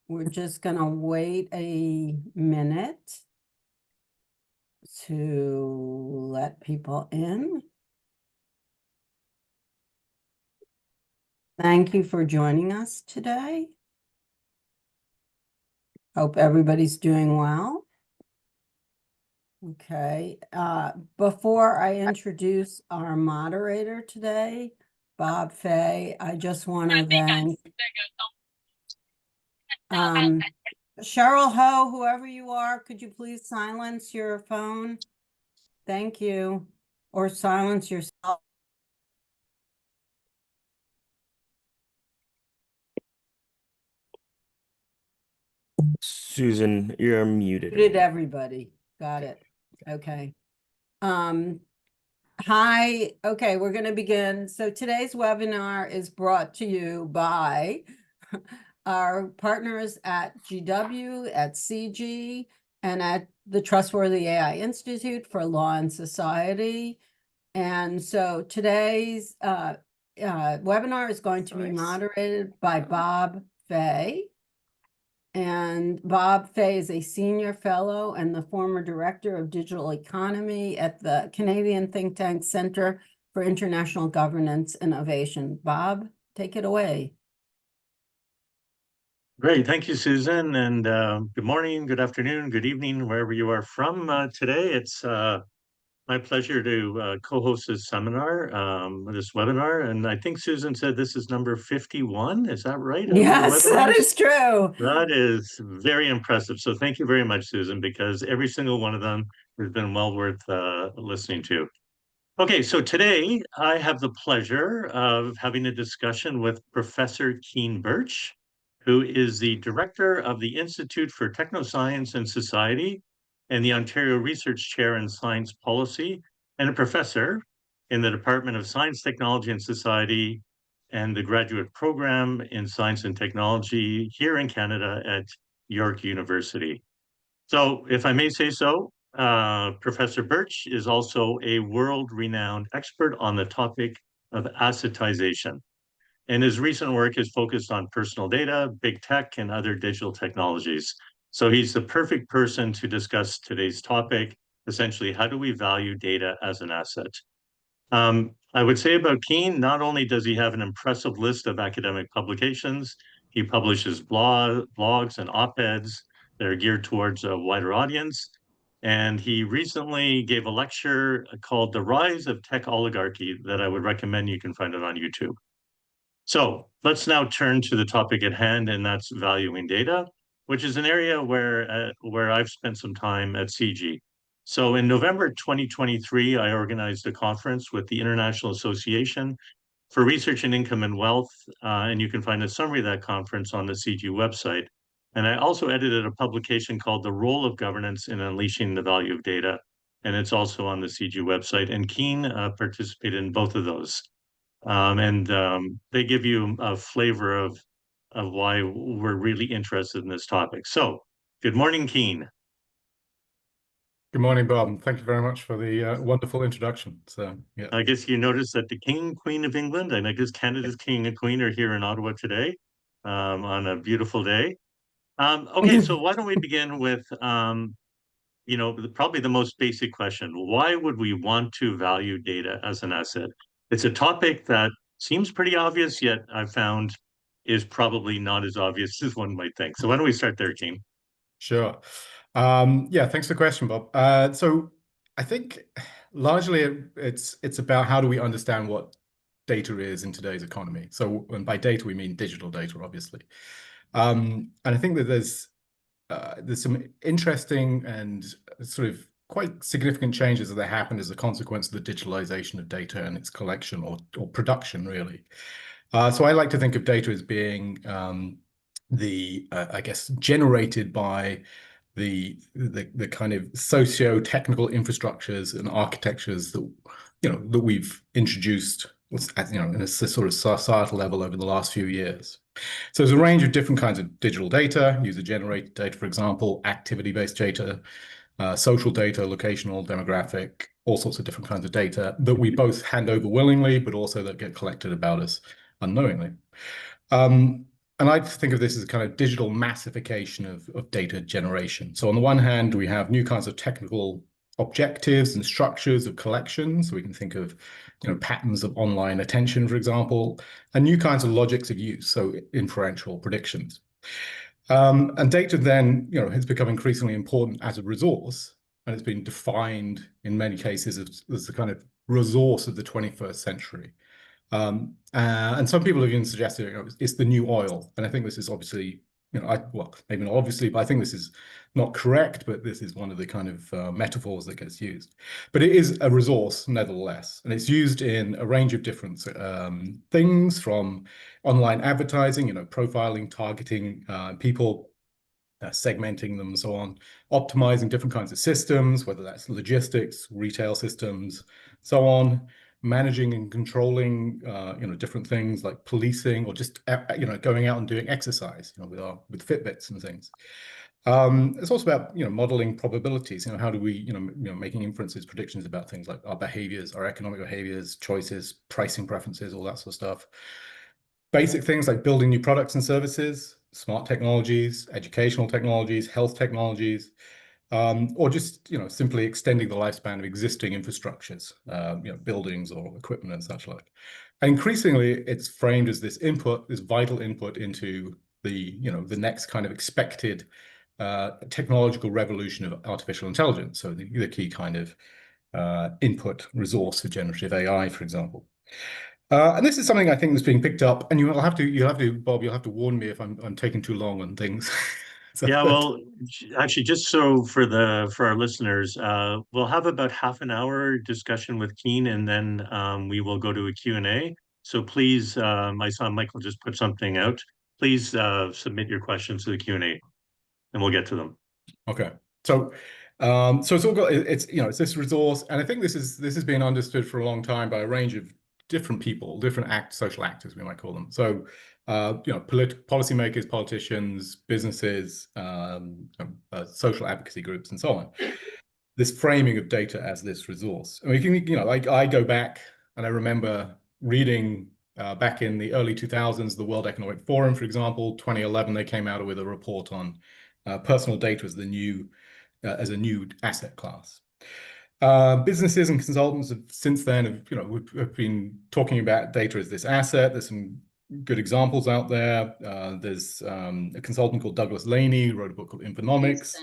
We're just going to wait a minute to let people in. Thank you for joining us today. Hope everybody's doing well. Okay, before I introduce our moderator today, Bob Fay, I just want to thank Cheryl Ho, whoever you are, could you please silence your phone? Thank you. Or silence yourself. Susan, you're muted. Muted everybody. Got it. Okay. Hi. Okay, we're going to begin. So today's webinar is brought to you by our partners at GW, at CG, and at the Trustworthy AI Institute for Law and Society. And so today's webinar is going to be moderated by Bob Fay. And Bob Fay is a senior fellow and the former director of digital economy at the Canadian think tank Center for International Governance Innovation. Bob, take it away. Great. Thank you, Susan. And good morning, good afternoon, good evening, wherever you are from today. It's my pleasure to co-host this seminar, this webinar. And I think Susan said this is number 51. Is that right? Yes, that is true. That is very impressive. So thank you very much, Susan, because every single one of them has been well worth listening to. Okay, so today I have the pleasure of having a discussion with Professor Kean Birch, who is the director of the Institute for Technoscience and Society and the Ontario Research Chair in Science Policy, and a professor in the Department of Science, Technology and Society and the graduate program in Science and Technology here in Canada at York University. So if I may say so, Professor Birch is also a world-renowned expert on the topic of assetization. And his recent work is focused on personal data, big tech, and other digital technologies. So he's the perfect person to discuss today's topic, essentially, how do we value data as an asset? I would say about Kean, not only does he have an impressive list of academic publications, he publishes blogs and op-eds that are geared towards a wider audience. And he recently gave a lecture called The Rise of Tech Oligarchy that I would recommend. You can find it on YouTube. So let's now turn to the topic at hand, and that's valuing data, which is an area where I've spent some time at CG. So in November 2023, I organized a conference with the International Association for Research in Income and Wealth, and you can find a summary of that conference on the CG website. And I also edited a publication called The Role of Governance in Unleashing the Value of Data, and it's also on the CG website. And Kean participated in both of those. They give you a flavor of why we're really interested in this topic. So, good morning, Kean. Good morning, Bob. Thank you very much for the wonderful introduction. So, yeah. I guess you noticed that the King, Queen of England, and I guess Canada's King and Queen are here in Ottawa today on a beautiful day. Okay, so why don't we begin with, probably the most basic question. Why would we want to value data as an asset? It's a topic that seems pretty obvious, yet I've found is probably not as obvious as one might think. So why don't we start there, Kean? Sure. Yeah, thanks for the question, Bob. So I think largely it's about how do we understand what data is in today's economy. So, and by data, we mean digital data, obviously. And I think that there's some interesting and sort of quite significant changes that have happened as a consequence of the digitalization of data and its collection or production, really. So I like to think of data as being I guess, generated by the kind of socio-technical infrastructures and architectures that that we've introduced, in a sort of societal level over the last few years. So there's a range of different kinds of digital data, user-generated data, for example, activity-based data, social data, locational, demographic, all sorts of different kinds of data that we both hand over willingly, but also that get collected about us unknowingly. And I think of this as a kind of digital massification of data generation. So on the one hand, we have new kinds of technical objectives and structures of collections. So we can think of, patterns of online attention, for example, and new kinds of logics of use, so inferential predictions. And data then, has become increasingly important as a resource, and it's been defined in many cases as the kind of resource of the 21st century. And some people have even suggested, it's the new oil. And I think this is obviously, well, maybe not obviously, but I think this is not correct, but this is one of the kind of metaphors that gets used. But it is a resource nevertheless, and it's used in a range of different things, from online advertising, profiling, targeting people, segmenting them and so on, optimizing different kinds of systems, whether that's logistics, retail systems, so on, managing and controlling, different things like policing, or just, going out and doing exercise, with Fitbits and things. It's also about, modeling probabilities. How do we, making inferences, predictions about things like our behaviors, our economic behaviors, choices, pricing preferences, all that sort of stuff. Basic things like building new products and services, smart technologies, educational technologies, health technologies, or just, simply extending the lifespan of existing infrastructures, buildings or equipment and such like. And increasingly, it's framed as this input, this vital input into the, the next kind of expected technological revolution of artificial intelligence. So the key kind of input resource for generative AI, for example. And this is something I think that's being picked up, and you'll have to, Bob, you'll have to warn me if I'm taking too long on things. Yeah, well, actually, just so for our listeners, we'll have about half an hour discussion with Kean, and then we will go to a Q&A. So please, I saw Michael just put something out. Please submit your questions to the Q&A, and we'll get to them. Okay. So it's all got, it's this resource, and I think this has been understood for a long time by a range of different people, different social actors, we might call them. So policymakers, politicians, businesses, social advocacy groups, and so on. This framing of data as this resource. I mean, I go back and I remember reading back in the early 2000s, the World Economic Forum, for example, 2011, they came out with a report on personal data as as a new asset class. Businesses and consultants have since then have been talking about data as this asset. There's some good examples out there. There's a consultant called Douglas Laney, who wrote a book called Infonomics.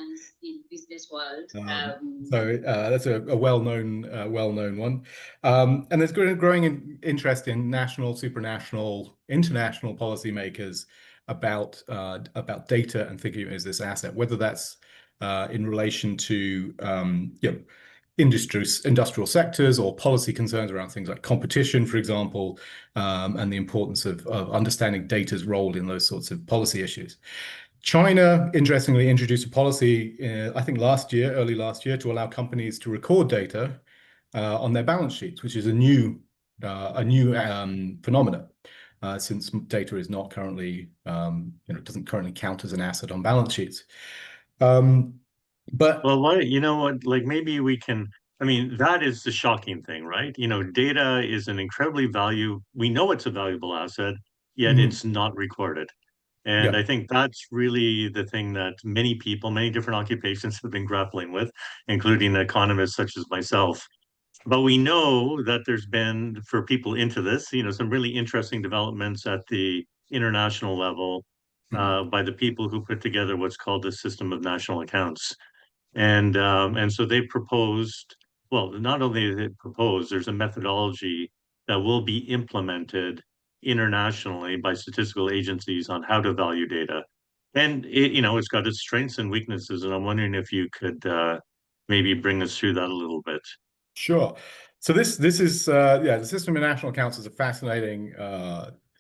In business world. So that's a well-known one. And there's growing interest in national, supranational, international policymakers about data and thinking of it as this asset, whether that's in relation to industrial sectors, or policy concerns around things like competition, for example, and the importance of understanding data's role in those sorts of policy issues. China, interestingly, introduced a policy, I think early last year, to allow companies to record data on their balance sheets, which is a new phenomenon, since data is not currently, doesn't currently count as an asset on balance sheets. But well, you know what? Like maybe we can. I mean, that is the shocking thing, right? Data is an incredibly we know it's a valuable asset, yet it's not recorded. And yeah, I think that's really the thing that many people, many different occupations have been grappling with, including economists such as myself. But we know that there's been, for people into this, some really interesting developments at the international level by the people who put together what's called the system of national accounts. And so they proposed, well, not only did they propose, there's a methodology that will be implemented internationally by statistical agencies on how to value data. And it's got its strengths and weaknesses, and I'm wondering if you could maybe bring us through that a little bit. sure. So this is the system of national accounts is a fascinating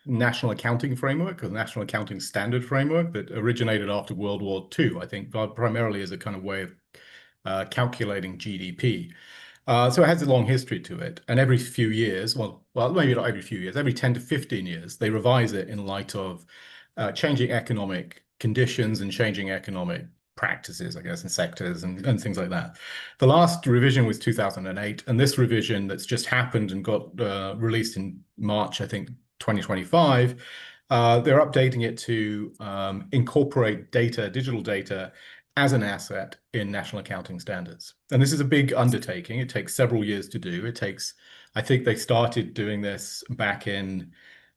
national accounting framework, or national accounting standard framework, that originated after World War II, I think, primarily as a kind of way of calculating GDP. So it has a long history to it, and every few years, well, maybe not every few years, every 10 to 15 years, they revise it in light of changing economic conditions and changing economic practices, I guess, in sectors and things like that. The last revision was 2008, and this revision that's just happened and got released in March, I think, 2025, they're updating it to incorporate data, digital data, as an asset in national accounting standards. And this is a big undertaking. It takes several years to do. I think they started doing this back in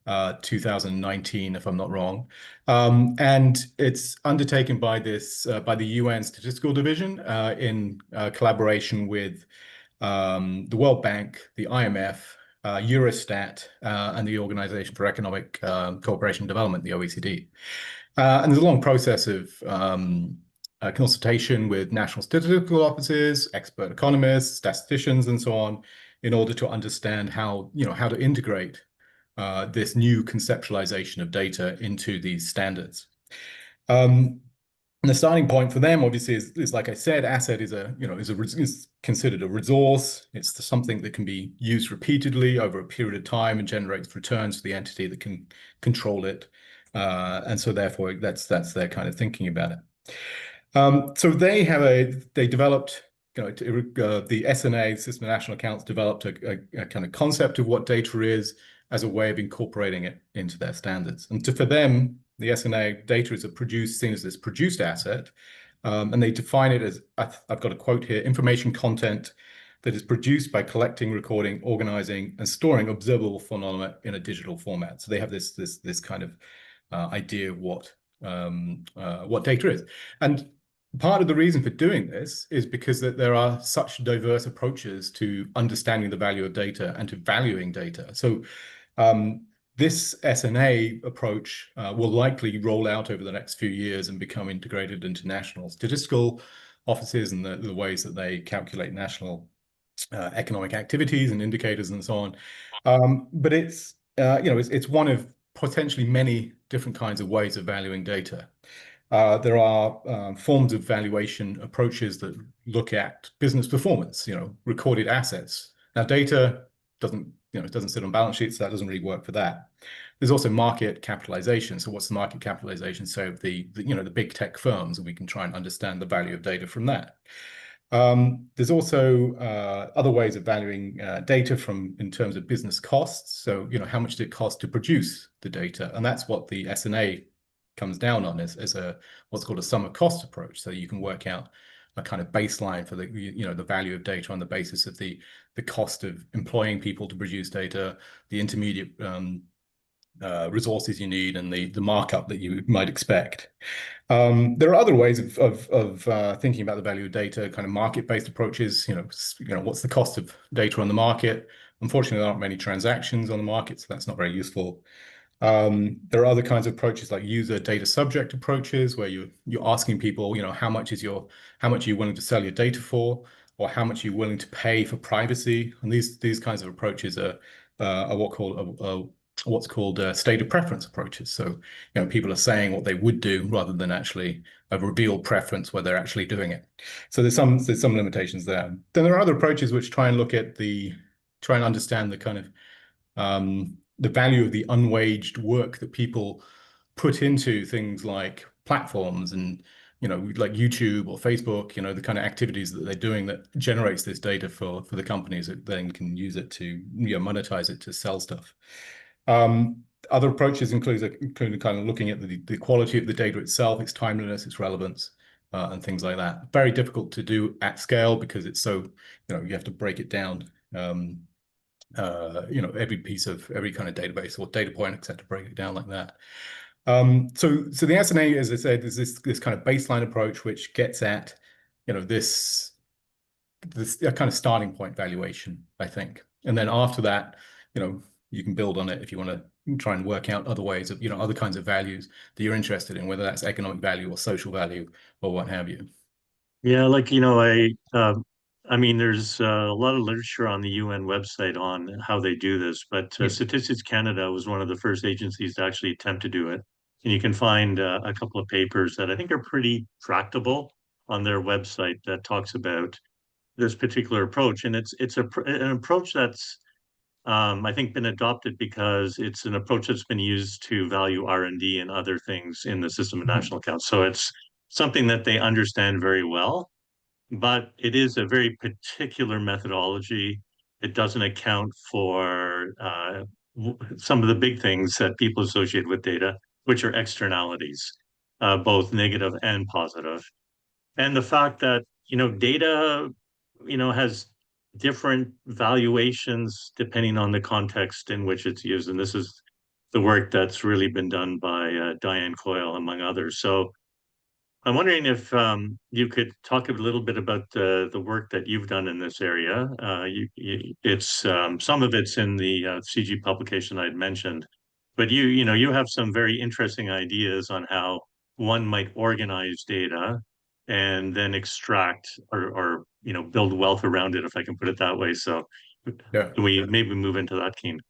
2019, if I'm not wrong. And it's undertaken by the UN Statistical Division in collaboration with the World Bank, the IMF, Eurostat, and the Organization for Economic Cooperation and Development, the OECD. And there's a long process of consultation with national statistical offices, expert economists, statisticians, and so on, in order to understand how to integrate this new conceptualization of data into these standards. And the starting point for them, obviously, is like I said, asset is considered a resource. It's something that can be used repeatedly over a period of time and generates returns for the entity that can control it. And so therefore, that's their kind of thinking about it. So they developed, the SNA, System of National Accounts, developed a kind of concept of what data is as a way of incorporating it into their standards. And for them, the SNA data is seen as this produced asset, and they define it as, I've got a quote here, information content that is produced by collecting, recording, organizing, and storing observable phenomena in a digital format. So they have this kind of idea of what data is. And part of the reason for doing this is because there are such diverse approaches to understanding the value of data and to valuing data. So this SNA approach will likely roll out over the next few years and become integrated into national statistical offices and the ways that they calculate national economic activities and indicators and so on. But it's one of potentially many different kinds of ways of valuing data. There are forms of valuation approaches that look at business performance, recorded assets. Now, data doesn't sit on balance sheets, so that doesn't really work for that. There's also market capitalization. So what's the market capitalization? So the big tech firms, and we can try and understand the value of data from that. There's also other ways of valuing data in terms of business costs. So, how much did it cost to produce the data? And that's what the SNA comes down on as what's called a sum of cost approach. So you can work out a kind of baseline for the value of data on the basis of the cost of employing people to produce data, the intermediate resources you need, and the markup that you might expect. There are other ways of thinking about the value of data, kind of market-based approaches. What's the cost of data on the market? Unfortunately, there aren't many transactions on the market, so that's not very useful. There are other kinds of approaches like user data subject approaches, where you're asking people, how much are you willing to sell your data for, or how much are you willing to pay for privacy? And these kinds of approaches are what's called state of preference approaches. So people are saying what they would do rather than actually a revealed preference where they're actually doing it. So there's some limitations there. Then there are other approaches which try and understand the kind of the value of the unwaged work that people put into things like platforms and like YouTube or Facebook, the kind of activities that they're doing that generates this data for the companies that then can use it to monetize it to sell stuff. Other approaches include kind of looking at the quality of the data itself, its timeliness, its relevance, and things like that. Very difficult to do at scale because it's so, you have to break it down. Every kind of database or data point, etc., break it down like that. So the SNA, as I said, is this kind of baseline approach which gets at this kind of starting point valuation, I think, and then after that, you can build on it if you want to try and work out other ways of other kinds of values that you're interested in, whether that's economic value or social value or what have you. Yeah, I mean, there's a lot of literature on the UN website on how they do this, but Yeah. Statistics Canada was one of the first agencies to actually attempt to do it. And you can find a couple of papers that I think are pretty tractable on their website that talks about this particular approach. And it's an approach that's I think been adopted because it's an approach that's been used to value R&D and other things in the system of national accounts. So it's something that they understand very well, but it is a very particular methodology. It doesn't account for some of the big things that people associate with data, which are externalities, both negative and positive. And the fact that, data, has different valuations depending on the context in which it's used. And this is the work that's really been done by Diane Coyle, among others. So I'm wondering if you could talk a little bit about the work that you've done in this area. It's some of it's in the CG publication I'd mentioned, but you have some very interesting ideas on how one might organize data and then extract or build wealth around it, if I can put it that way. So Yeah. can we maybe move into that, Kean?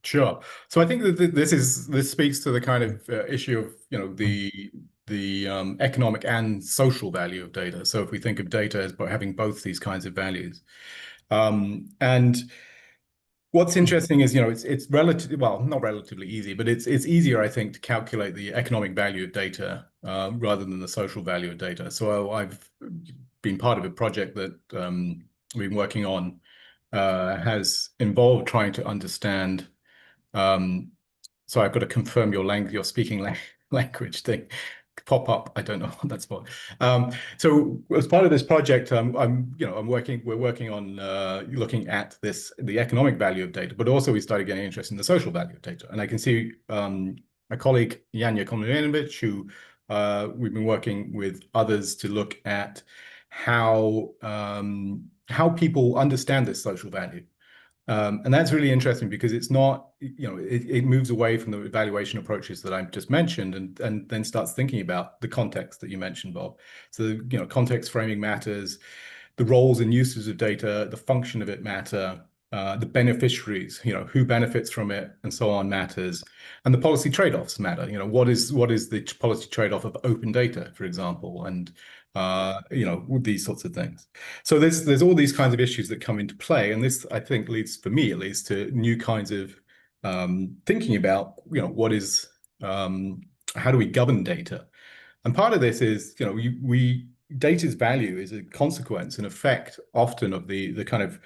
Sure. So I think that this speaks to the kind of issue of the economic and social value of data. So if we think of data as having both these kinds of values, and what's interesting is it's relatively, well, not relatively easy, but it's easier, I think, to calculate the economic value of data rather than the social value of data. So I've been part of a project that we've been working on has involved trying to understand. So I've got to confirm your speaking language thing pop up. I don't know what that's for. So as part of this project, we're working on looking at the economic value of data, but also we started getting interested in the social value of data. And I can see my colleague Janja Komljenovic, who we've been working with others to look at how people understand this social value. And that's really interesting because it's not, it moves away from the evaluation approaches that I just mentioned and then starts thinking about the context that you mentioned, Bob. So, context framing matters, the roles and uses of data, the function of it matter, the beneficiaries, who benefits from it and so on matters, and the policy trade-offs matter. What is the policy trade-off of open data, for example, and these sorts of things. So there's all these kinds of issues that come into play, and this, I think, leads, for me at least, to new kinds of thinking about what is how do we govern data. And part of this is data's value is a consequence, an effect often of the kind of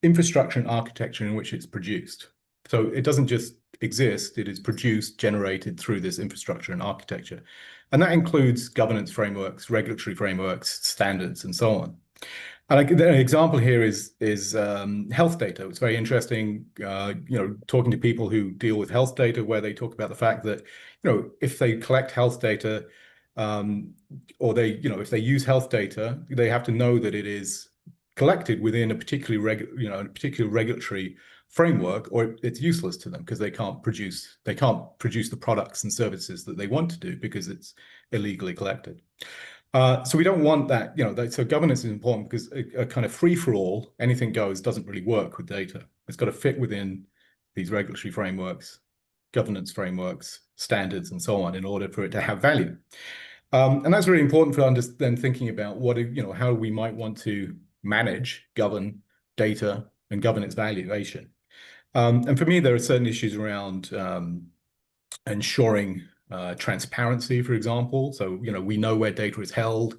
infrastructure and architecture in which it's produced. So it doesn't just exist, it is produced, generated through this infrastructure and architecture. And that includes governance frameworks, regulatory frameworks, standards, and so on. And an example here is health data. It's very interesting, talking to people who deal with health data, where they talk about the fact that, if they collect health data, or if they use health data, they have to know that it is collected within a particular regulatory framework, or it's useless to them because they can't produce the products and services that they want to do because it's illegally collected. So we don't want that, so governance is important because a kind of free-for-all, anything goes, doesn't really work with data. It's got to fit within these regulatory frameworks, governance frameworks, standards, and so on in order for it to have value. And that's really important for then thinking about how we might want to manage, govern data and govern its valuation. And for me, there are certain issues around ensuring transparency, for example. So, we know where data is held.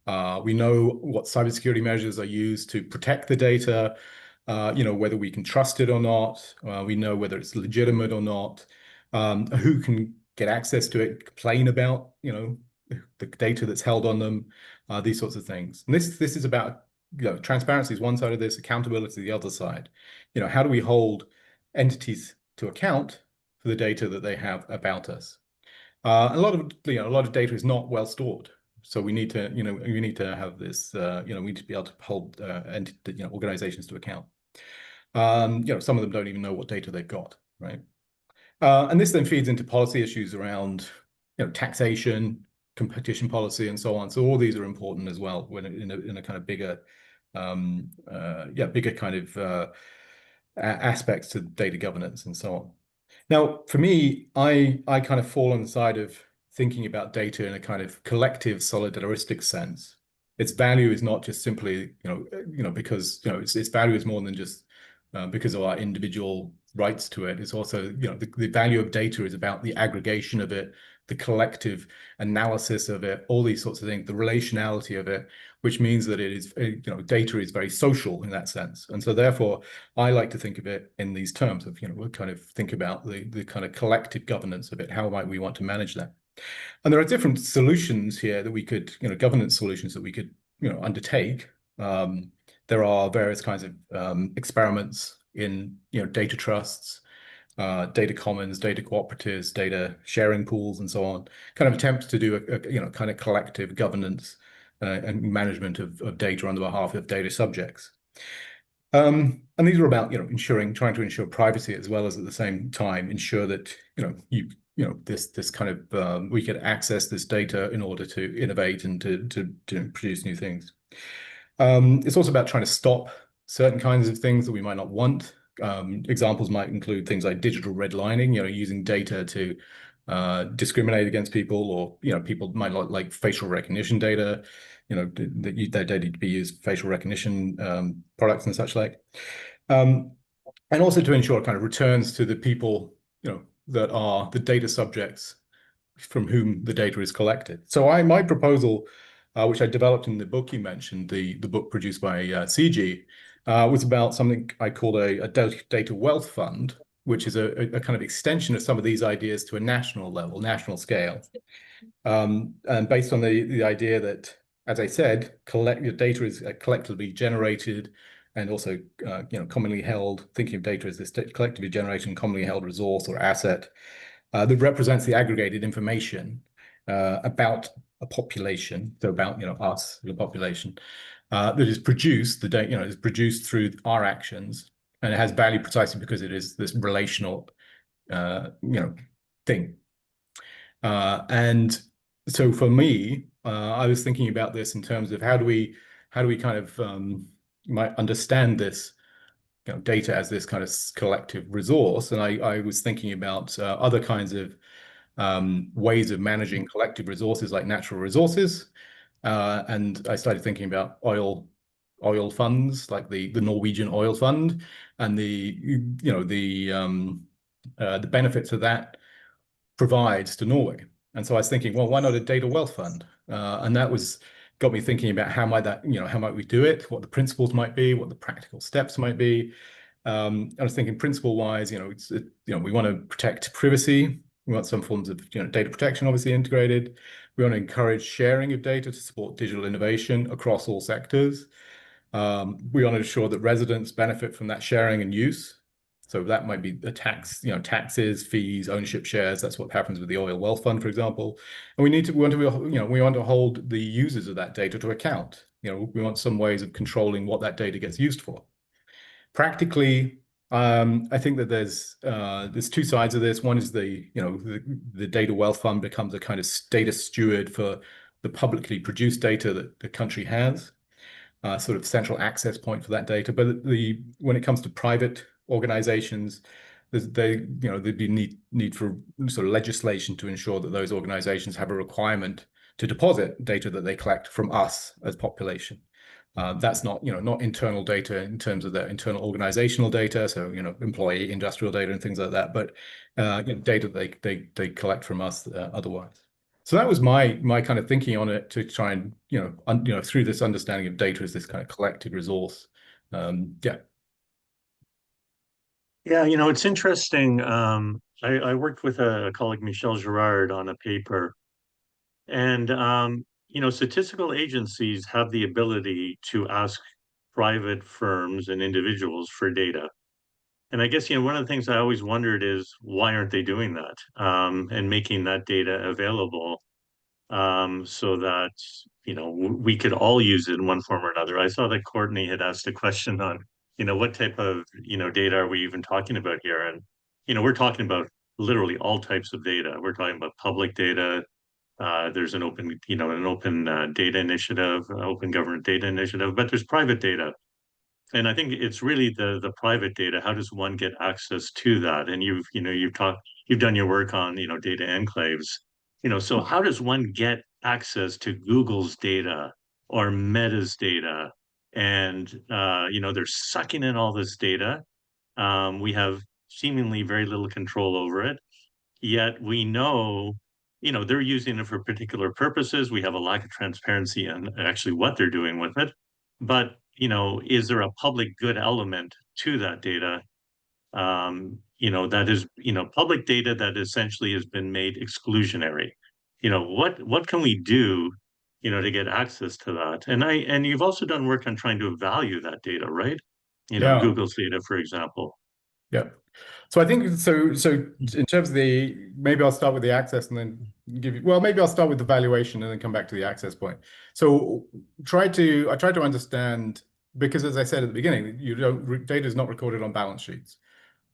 We know what cybersecurity measures are used to protect the data, whether we can trust it or not. We know whether it's legitimate or not, who can get access to it, complain about, the data that's held on them, these sorts of things. And this is about, transparency is one side of this, accountability the other side. How do we hold entities to account for the data that they have about us? A lot of data is not well stored, so we need to have this. We need to be able to hold organizations to account. Some of them don't even know what data they've got, right? And this then feeds into policy issues around taxation, competition policy, and so on. So all these are important as well when in a kind of bigger kind of aspects to data governance and so on. Now, for me, I kind of fall on the side of thinking about data in a kind of collective solidaristic sense. Its value is not just simply, because its value is more than just because of our individual rights to it. It's also, the value of data is about the aggregation of it, the collective analysis of it, all these sorts of things, the relationality of it, which means that it is, data is very social in that sense. And so therefore, I like to think of it in these terms of, we'll kind of think about the kind of collective governance of it. How might we want to manage that? And there are different solutions here that we could, governance solutions that we could, undertake. There are various kinds of experiments in, data trusts, data commons, data cooperatives, data sharing pools, and so on. Kind of attempts to do a kind of collective governance and management of data on the behalf of data subjects. And these are about, trying to ensure privacy as well as at the same time ensure that, this kind of we could access this data in order to innovate and to produce new things. It's also about trying to stop certain kinds of things that we might not want. Examples might include things like digital redlining, using data to discriminate against people, or people might not like facial recognition data, their data to be used for facial recognition products and such like. And also to ensure kind of returns to the people, that are the data subjects from whom the data is collected. So my proposal, which I developed in the book you mentioned, the book produced by CG, was about something I called a data wealth fund, which is a kind of extension of some of these ideas to a national level, national scale. And based on the idea that, as I said, your data is collectively generated and also, commonly held, thinking of data as this collectively generated and commonly held resource or asset that represents the aggregated information about a population, so about, us, the population, that is produced, the data, is produced through our actions, and it has value precisely because it is this relational, thing. And so for me, I was thinking about this in terms of how do we kind of might understand this, data as this kind of collective resource. And I was thinking about other kinds of ways of managing collective resources like natural resources. And I started thinking about oil funds like the Norwegian oil fund and the benefits of that provides to Norway. And so I was thinking, well, why not a data wealth fund? And that got me thinking about how might we do it, what the principles might be, what the practical steps might be. I was thinking principle-wise, we want to protect privacy. We want some forms of data protection obviously integrated. We want to encourage sharing of data to support digital innovation across all sectors. We want to ensure that residents benefit from that sharing and use. So that might be the taxes, fees, ownership shares. That's what happens with the oil wealth fund, for example. And we want to hold the users of that data to account. We want some ways of controlling what that data gets used for. Practically, I think that there's two sides of this. One is the data wealth fund becomes a kind of data steward for the publicly produced data that the country has, sort of central access point for that data. But when it comes to private organizations, there'd be need for sort of legislation to ensure that those organizations have a requirement to deposit data that they collect from us as population. That's not internal data in terms of their internal organizational data, so employee industrial data and things like that, but data they collect from us otherwise. So that was my kind of thinking on it, to try and through this understanding of data as this kind of collective resource. Yeah. Yeah, it's interesting. I worked with a colleague, Michel Girard, on a paper, and statistical agencies have the ability to ask private firms and individuals for data. And I guess, one of the things I always wondered is why aren't they doing that, and making that data available, so that, we could all use it in one form or another. I saw that Courtney had asked a question on, what type of, data are we even talking about here? And, we're talking about literally all types of data. We're talking about public data. There's an open data initiative, open government data initiative, but there's private data. And I think it's really the private data. How does one get access to that? And you've done your work on, data enclaves. So how does one get access to Google's data or Meta's data? And they're sucking in all this data. We have seemingly very little control over it. Yet we know they're using it for particular purposes. We have a lack of transparency in actually what they're doing with it. But, is there a public good element to that data? That is, public data that essentially has been made exclusionary. What can we do, to get access to that? And you've also done work on trying to value that data, right? Yeah. Google's data, for example. Yeah. So I think so in terms of maybe I'll start with the access and then maybe I'll start with the valuation and then come back to the access point. So I try to understand, because as I said at the beginning, data is not recorded on balance sheets.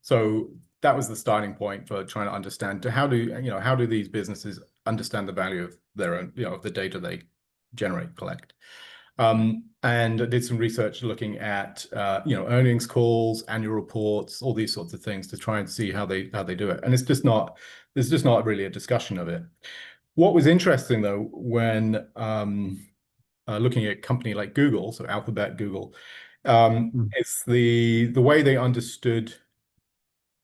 So that was the starting point for trying to understand how do these businesses understand the value of their own, of the data they generate, collect. And I did some research looking at earnings calls, annual reports, all these sorts of things to try and see how they do it. And there's just not really a discussion of it. What was interesting though, when looking at a company like Google, so Alphabet, Google, it's the way they understood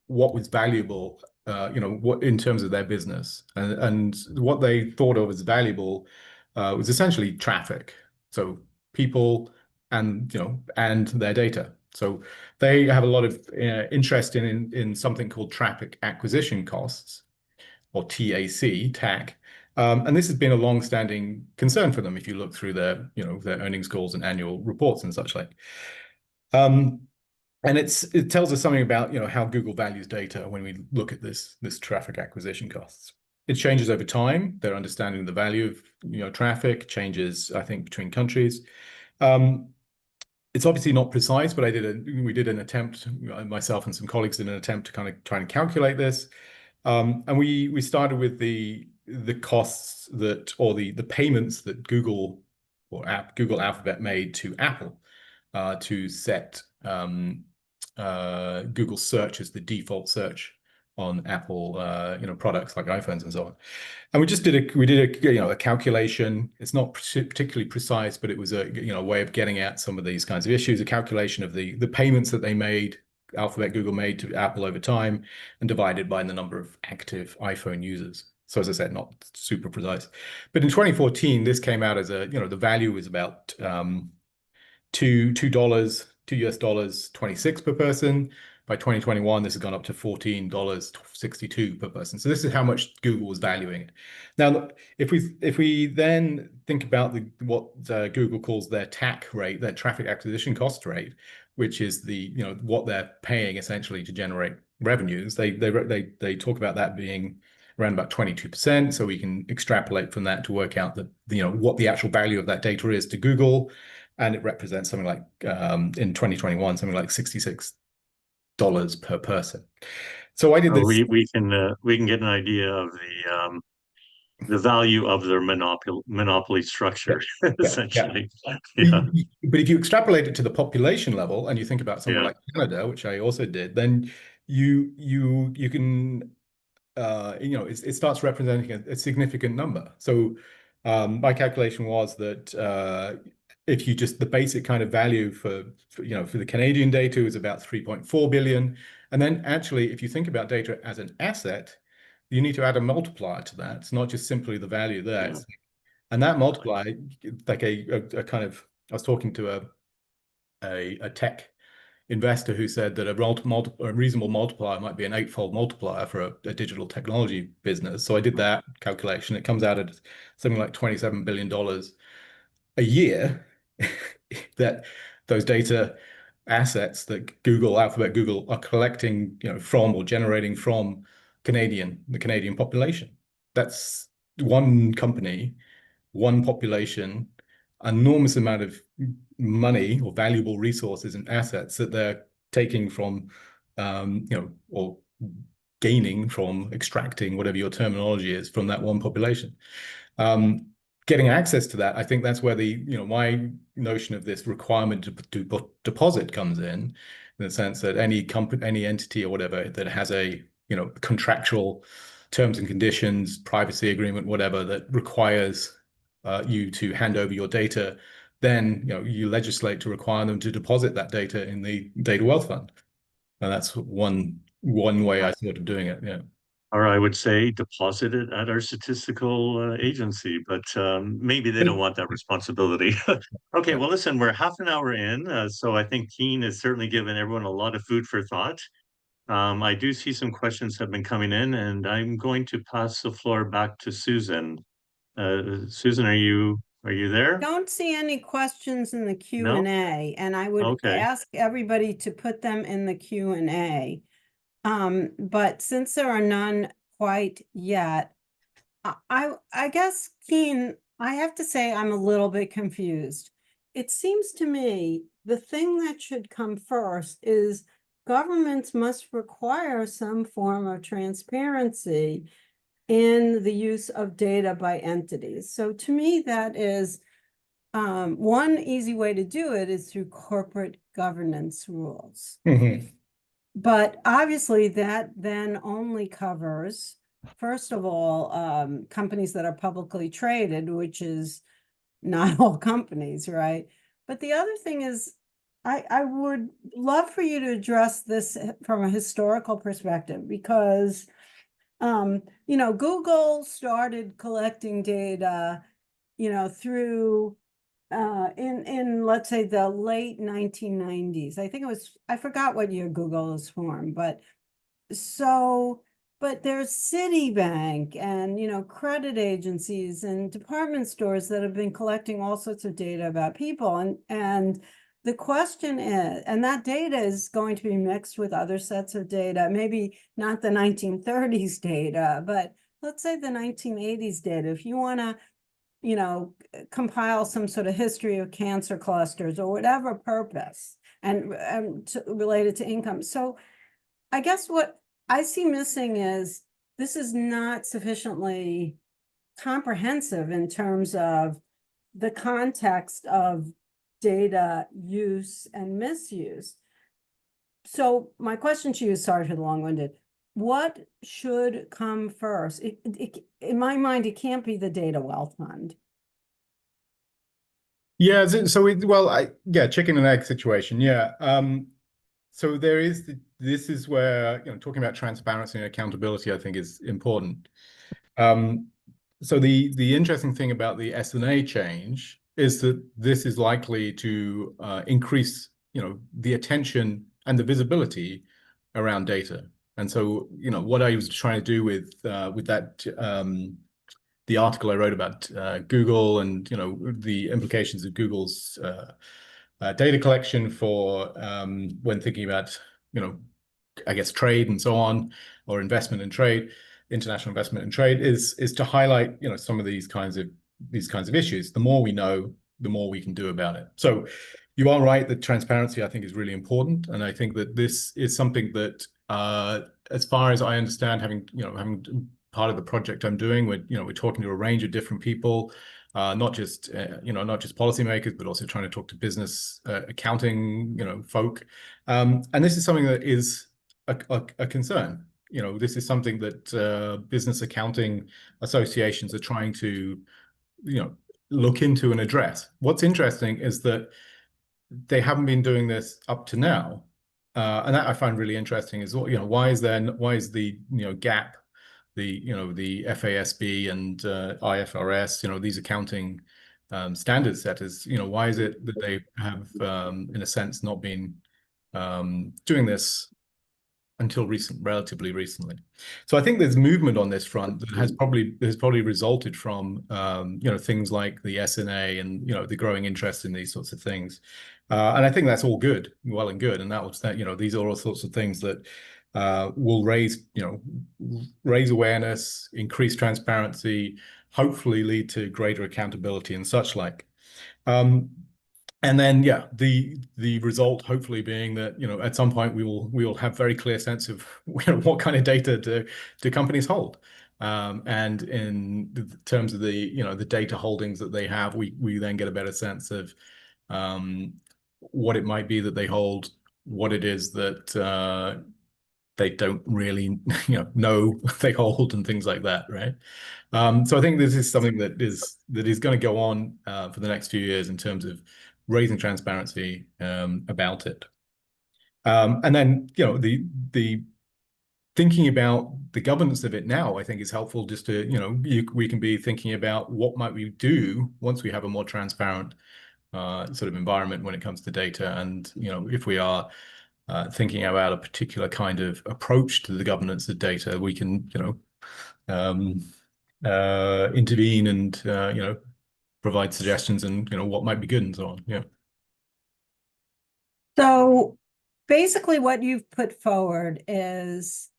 what was valuable, what in terms of their business, and what they thought of as valuable was essentially traffic. So people and their data. So they have a lot of interest in something called traffic acquisition costs, or TAC. And this has been a long-standing concern for them if you look through their earnings calls and annual reports and such like. And it tells us something about how Google values data when we look at this traffic acquisition costs. It changes over time. Their understanding of the value of traffic changes, I think, between countries. It's obviously not precise, but we did an attempt, myself and some colleagues did an attempt to kind of try and calculate this. And we started with the costs or the payments that Google Alphabet made to Apple to set Google search as the default search on Apple products like iPhones and so on. And we did a calculation. It's not particularly precise, but it was a way of getting at some of these kinds of issues, a calculation of the payments that they made, Google made to Apple over time, and divided by the number of active iPhone users. So as I said, not super precise. But in 2014, this came out as the value was about $2 US 26 per person. By 2021, this has gone up to $14.62 per person. So this is how much Google was valuing it. Now, if we then think about what Google calls their TAC rate, their traffic acquisition cost rate, which is what they're paying essentially to generate revenues, they talk about that being around about 22%. So we can extrapolate from that to work out what the actual value of that data is to Google. And it represents something like, in 2021, something like $66 per person. So I did this. We can get an idea of the value of their monopoly structure, essentially. Yeah. But if you extrapolate it to the population level and you think about somewhere like Canada, which I also did, then you can it starts representing a significant number. So my calculation was that if you the basic kind of value for the Canadian data is about 3.4 billion. And then actually, if you think about data as an asset, you need to add a multiplier to that. It's not just simply the value there. Yeah. And that multiplier, like a kind of, I was talking to a tech investor who said that a reasonable multiplier might be an 8-fold multiplier for a digital technology business. So I did that calculation. It comes out at something like $27 billion a year that those data assets that Alphabet Google are collecting, from or generating from the Canadian population. That's one company, one population, enormous amount of money or valuable resources and assets that they're taking from, or gaining from, extracting, whatever your terminology is, from that one population. Getting access to that, I think that's where my notion of this requirement to deposit comes in the sense that any company, any entity or whatever that has a, contractual terms and conditions, privacy agreement, whatever, that requires you to hand over your data, then, you legislate to require them to deposit that data in the data wealth fund. And that's one way I thought of doing it. Yeah. or I would say deposit it at our statistical agency, but maybe they don't want that responsibility. Okay, Yeah. well, listen, we're half an hour in, so I think Kean has certainly given everyone a lot of food for thought. I do see some questions have been coming in, and I'm going to pass the floor back to Susan. Susan, are you there? Don't see any questions in the Q No? and A, and I would Okay. ask everybody to put them in the Q and A. But since there are none quite yet, I guess, Kean, I have to say I'm a little bit confused. It seems to me the thing that should come first is governments must require some form of transparency in the use of data by entities. So to me, that is one easy way to do it is through corporate governance rules. Mhm. But obviously that then only covers, first of all, companies that are publicly traded, which is not all companies, right? But the other thing is, I would love for you to address this from a historical perspective, because Google started collecting data, through in let's say the late 1990s. I think it was, I forgot what year Google was formed, but there's Citibank and credit agencies and department stores that have been collecting all sorts of data about people, and the question is, and that data is going to be mixed with other sets of data, maybe not the 1930s data, but let's say the 1980s data. If you want to compile some sort of history of cancer clusters or whatever purpose, and related to income. So I guess what I see missing is this is not sufficiently comprehensive in terms of the context of data use and misuse. So my question to you is, sorry for the long-winded, what should come first? In my mind, it can't be the data wealth fund. Yeah, well, chicken and egg situation. Yeah. So this is where, talking about transparency and accountability, I think is important. So the interesting thing about the S&A change is that this is likely to increase, the attention and the visibility around data. And so, what I was trying to do with that the article I wrote about Google and the implications of Google's data collection for when thinking about I guess trade and so on, or investment and trade, international investment and trade, is to highlight some of these kinds of issues. The more we know, the more we can do about it. So you are right that transparency, I think, is really important, and I think that this is something that, as far as I understand, having part of the project I'm doing, we're talking to a range of different people, not just policymakers, but also trying to talk to business, accounting, folk, and this is something that is a concern. This is something that business accounting associations are trying to look into and address. What's interesting is that they haven't been doing this up to now, and that I find really interesting. Is why is the gap, the FASB and IFRS, these accounting standard setters, why is it that they have, in a sense, not been doing this until relatively recently? So I think there's movement on this front that has probably resulted from things like the S&A and the growing interest in these sorts of things, and I think that's all good, well and good, and these are all sorts of things that will raise awareness, increase transparency, hopefully lead to greater accountability and such like. And then, the result hopefully being that at some point we will have very clear sense of what kind of data do companies hold, and in terms of the data holdings that they have, we then get a better sense of what it might be that they hold, what it is that they don't really know they hold, and things like that, right? So I think this is something that is going to go on for the next few years in terms of raising transparency about it. And then the thinking about the governance of it now, I think is helpful just to, we can be thinking about what might we do once we have a more transparent sort of environment when it comes to data. And, if we are thinking about a particular kind of approach to the governance of data, we can, intervene and, provide suggestions and, what might be good and so on. Yeah. So basically what you've put forward is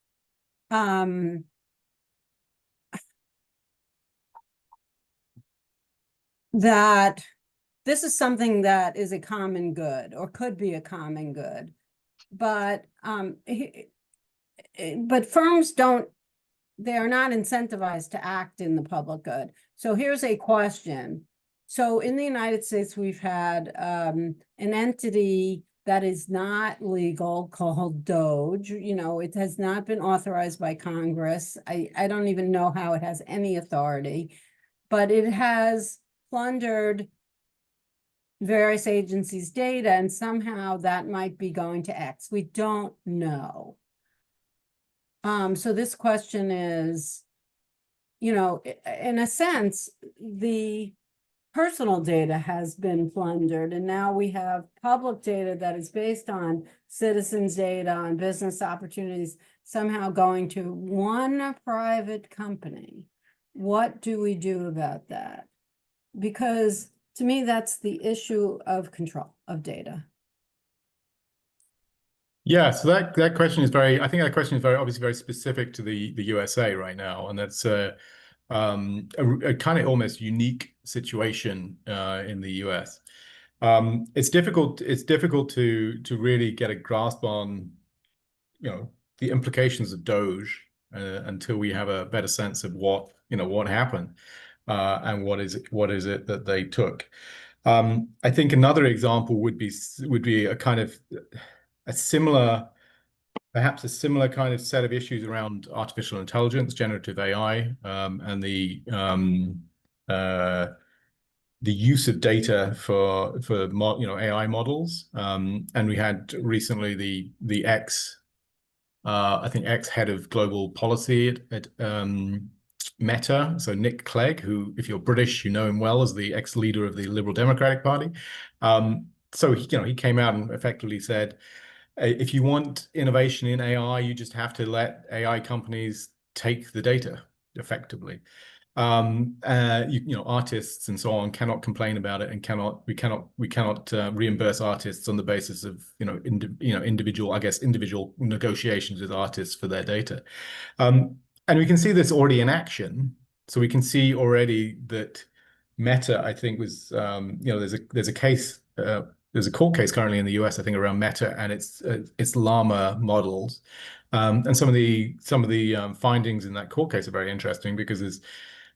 that this is something that is a common good or could be a common good, but firms they are not incentivized to act in the public good. So here's a question. So in the United States, we've had an entity that is not legal called Doge. It has not been authorized by Congress. I don't even know how it has any authority, but it has plundered various agencies' data, and somehow that might be going to X. We don't know. So this question is, in a sense, the personal data has been plundered, and now we have public data that is based on citizens' data, on business opportunities, somehow going to one private company. What do we do about that? Because to me, that's the issue of control of data. Yeah, so that question is I think that question is obviously very specific to the USA right now, and that's a kind of almost unique situation in the US. It's difficult to really get a grasp on the implications of Doge until we have a better sense of what happened and what is it that they took. I think another example would be a kind of perhaps a similar kind of set of issues around artificial intelligence, generative AI, and the use of data for AI models. And we had recently the I think ex-head of global policy at Meta, so Nick Clegg, who, if you're British, you know him well as the ex-leader of the Liberal Democratic Party. So he came out and effectively said, if you want innovation in AI, you just have to let AI companies take the data effectively. Artists and so on cannot complain about it, and we cannot reimburse artists on the basis of individual negotiations with artists for their data. And we can see this already in action. So we can see already that Meta, I think, was there's a case. There's a court case currently in the US, I think, around Meta and its llama models, and some of the findings in that court case are very interesting because there's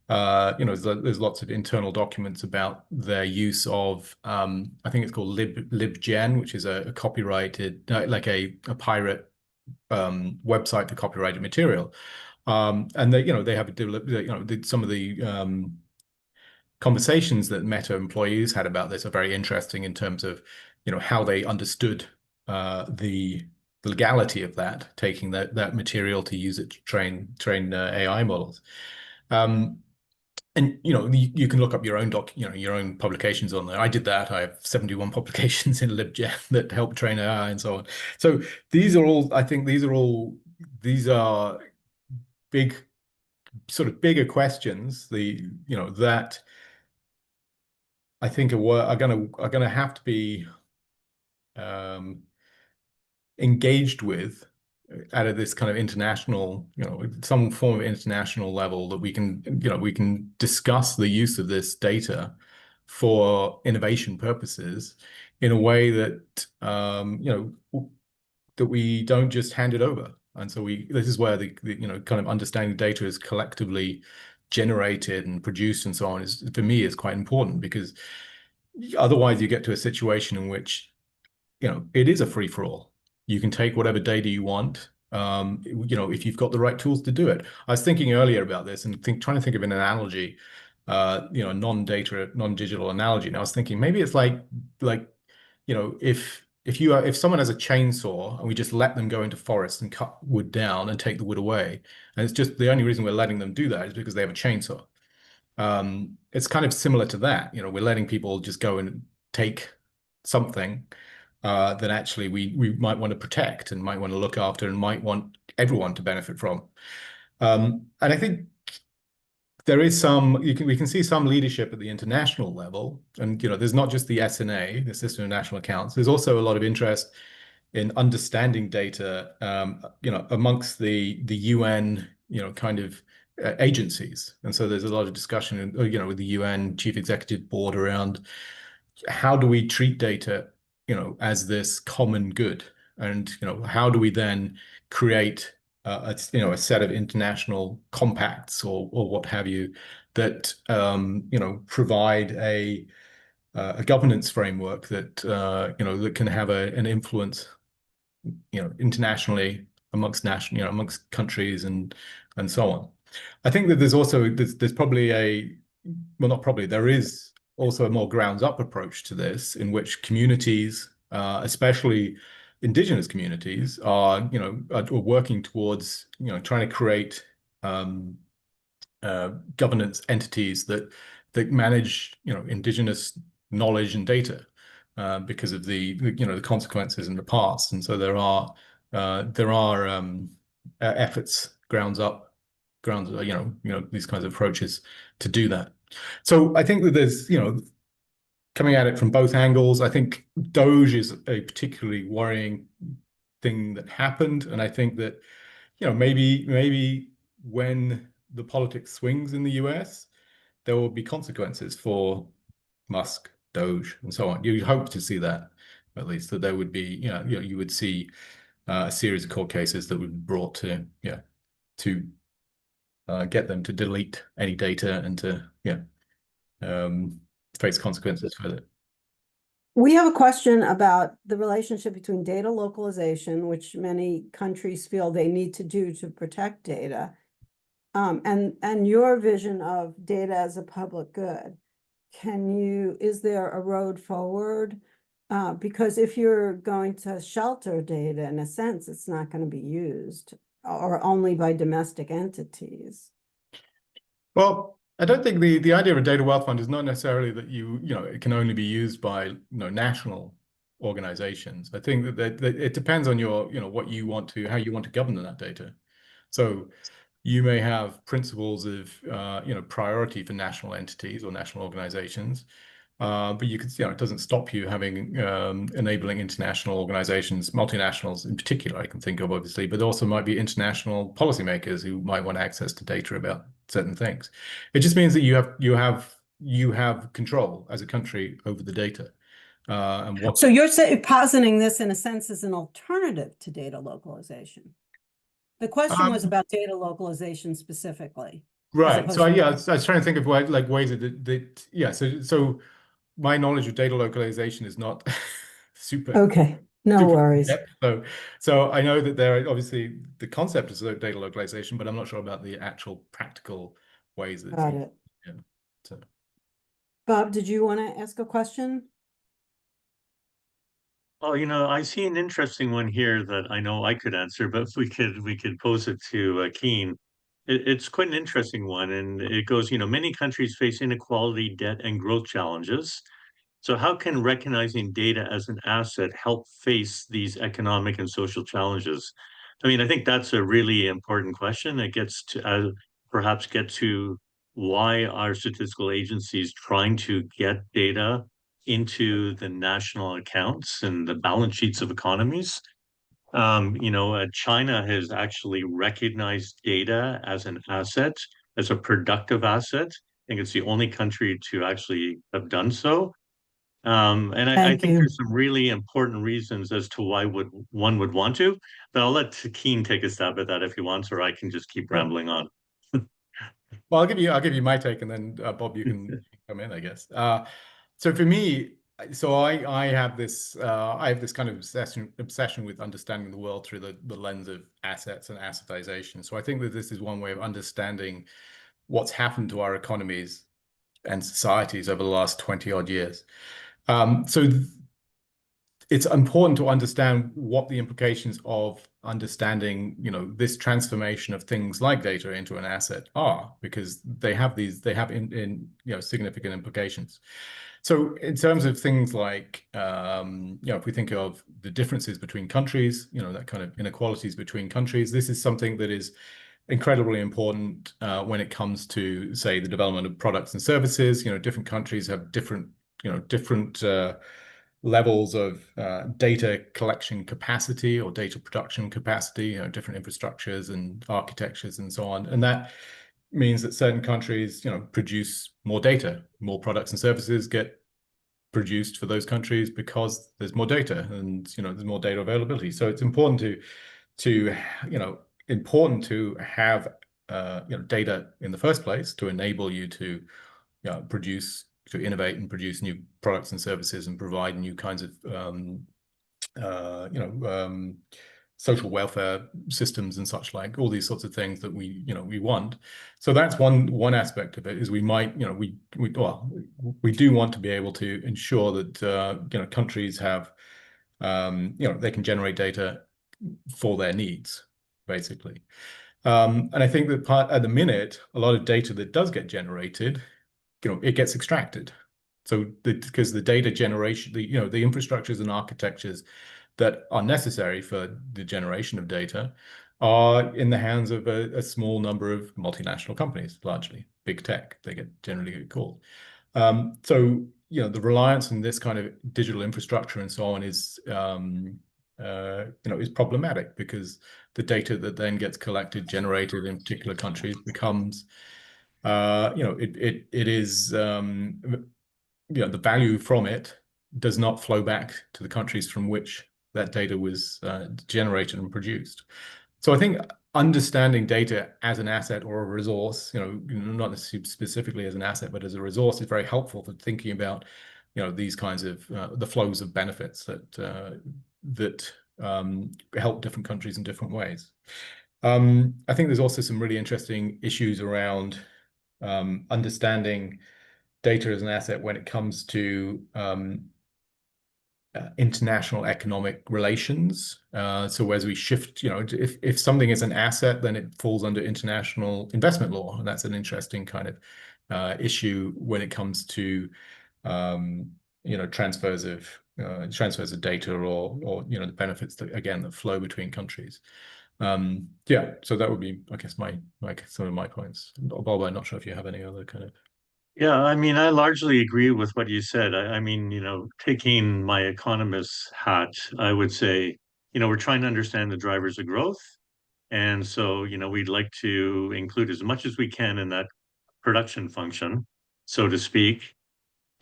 lots of internal documents about their use of I think it's called libgen, which is a copyrighted like a pirate website for copyrighted material, and they have some of the conversations that Meta employees had about this are very interesting in terms of how they understood the legality of that, taking that material to use it to train AI models. And you can look up your own your own publications on there. I did that. I have 71 publications in libgen that help train AI and so on. So these are big, sort of bigger questions. That I think are gonna have to be engaged with out of this kind of international, some form of international level, that we can discuss the use of this data for innovation purposes in a way that that we don't just hand it over. And so this is where the kind of understanding data is collectively generated and produced and so on for me is quite important, because otherwise you get to a situation in which it is a free-for-all. You can take whatever data you want, if you've got the right tools to do it. I was thinking earlier about this and trying to think of an analogy, a non-digital analogy. And I was thinking maybe it's like if if someone has a chainsaw and we just let them go into forests and cut wood down and take the wood away, and it's just the only reason we're letting them do that is because they have a chainsaw. It's kind of similar to that. You know, we're letting people just go and take something that actually we might want to protect and might want to look after and might want everyone to benefit from. And I think there is we can see some leadership at the international level, and there's not just the SNA, the System of National Accounts. There's also a lot of interest in understanding data, amongst the UN, kind of agencies. And so there's a lot of discussion, with the UN Chief Executive Board around how do we treat data, as this common good, and how do we then create a set of international compacts or what have you that provide a governance framework that that can have an influence internationally amongst amongst countries and so on. I think that there's probably there is also a more grounds up approach to this, in which communities, especially indigenous communities, are working towards trying to create governance entities that manage indigenous knowledge and data, because of the consequences in the past. And so there are efforts grounds up, these kinds of approaches to do that. So I think that there's coming at it from both angles. I think Doge is a particularly worrying thing that happened, and I think that maybe when the politics swings in the US, there will be consequences for Musk, Doge, and so on. You hope to see that, at least, that there would be, you would see a series of court cases that would be brought to get them to delete any data and to face consequences for it. We have a question about the relationship between data localization, which many countries feel they need to do to protect data, and your vision of data as a public good. Is there a road forward? Because if you're going to shelter data, in a sense, it's not going to be used, or only by domestic entities. Well, I don't think the idea of a data wealth fund is not necessarily that it can only be used by national organizations. I think that it depends on your how you want to govern that data. So you may have principles of priority for national entities or national organizations, but you could it doesn't stop you having enabling international organizations, multinationals in particular, I can think of, obviously, but there also might be international policymakers who might want access to data about certain things. It just means that you have control as a country over the data. So you're positing this in a sense as an alternative to data localization. The question was about data localization specifically. Right. So I was trying to think of ways that so my knowledge of data localization is not super. Okay, no worries. So I know that there are obviously the concept is data localization, but I'm not sure about the actual practical ways that Got it. Yeah. So. Bob, did you want to ask a question? Oh, I see an interesting one here that I know I could answer, but if we could pose it to Kean. It's quite an interesting one, and it goes, many countries face inequality, debt, and growth challenges. So how can recognizing data as an asset help face these economic and social challenges? I mean, I think that's a really important question. It gets to perhaps get to why are statistical agencies trying to get data into the national accounts and the balance sheets of economies. China has actually recognized data as an asset, as a productive asset. I think it's the only country to actually have done so. And I think there's some really important reasons as to why one would want to, but I'll let Kean take a stab at that if he wants, or I can just keep rambling on. Well, I'll give you my take, and then Bob, you can come in, I guess. So for me, I have this kind of obsession with understanding the world through the lens of assets and assetization. So I think that this is one way of understanding what's happened to our economies and societies over the last 20 odd years. So it's important to understand what the implications of understanding, this transformation of things like data into an asset are, because they have significant implications. So in terms of things like, if we think of the differences between countries, that kind of inequalities between countries, this is something that is incredibly important when it comes to, say, the development of products and services. Different countries have different levels of data collection capacity or data production capacity, different infrastructures and architectures and so on. And that means that certain countries, produce more data, more products and services get produced for those countries because there's more data and, there's more data availability. So it's important to have data in the first place to enable you to innovate and produce new products and services and provide new kinds of social welfare systems and such, like all these sorts of things that we want. So that's one aspect of it, is we might we do want to be able to ensure that countries have they can generate data for their needs, basically. And I think that at the minute, a lot of data that does get generated, it gets extracted. So because the data generation, the infrastructures and architectures that are necessary for the generation of data are in the hands of a small number of multinational companies, largely big tech, they generally get called. So the reliance on this kind of digital infrastructure and so on is is problematic, because the data that then gets collected, generated in particular countries becomes it is the value from it does not flow back to the countries from which that data was generated and produced. So I think understanding data as an asset or a resource, not necessarily specifically as an asset, but as a resource, is very helpful for thinking about, these kinds of the flows of benefits that help different countries in different ways. I think there's also some really interesting issues around understanding data as an asset when it comes to international economic relations. So as we shift, if something is an asset, then it falls under international investment law, and that's an interesting kind of issue when it comes to transfers of data or the benefits that flow between countries. So that would be, I guess, some of my points. Bob, I'm not sure if you have any other kind of. Yeah, I mean, I largely agree with what you said. I mean, taking my economist hat, I would say, we're trying to understand the drivers of growth. And so, we'd like to include as much as we can in that production function, so to speak.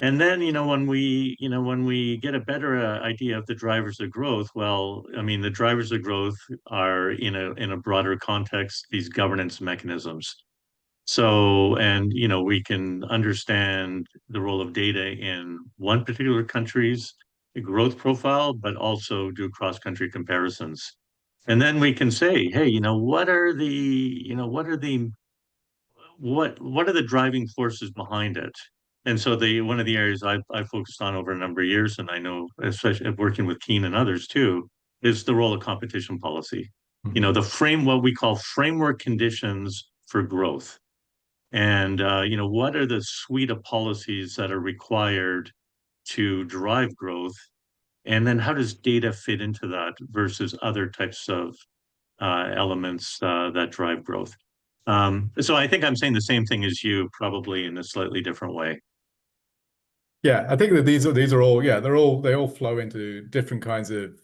And then, when we get a better idea of the drivers of growth, well, I mean, the drivers of growth are in a broader context, these governance mechanisms. So, and we can understand the role of data in one particular country's growth profile, but also do cross-country comparisons. And then we can say, hey, what are the driving forces behind it? And so one of the areas I've focused on over a number of years, and I know, especially working with Kean and others too, is the role of competition policy. What we call framework conditions for growth. And what are the suite of policies that are required to drive growth? And then how does data fit into that versus other types of elements that drive growth? So I think I'm saying the same thing as you, probably in a slightly different way. Yeah, I think that these are all, they all flow into different kinds of